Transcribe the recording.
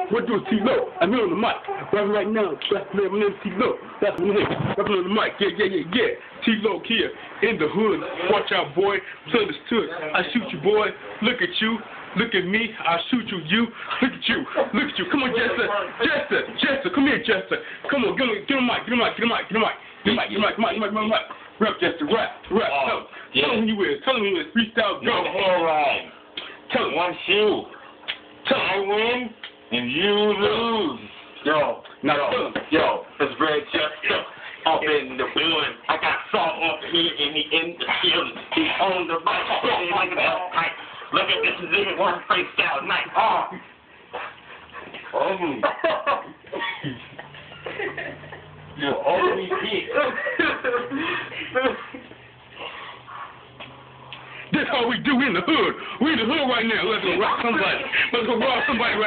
What do T-Lo? I'm here on the mic. Right now, my name is T-Lo. That's my name. Rapping on the mic. Yeah. T-Lo here in the hood. Watch out, boy. Understood. I shoot you, boy. Look at you. Look at me. I'll shoot you. Look at you. Come on, Jester. Come here, Jester. Come on, get a mic. Rap, Jester. Rap. Tell him who you is. Freestyle. Go. Alright. Tell him. One shoe. I win and you lose. Yo, it's Red Jester up in the building. I got salt up here and he in the field. He's on the right side like an L-type. Look at this is even one freestyle night. Ugly. You're ugly kid. That's how we do in the hood. We in the hood right now. Let's go rock somebody. Let's go rock somebody right now.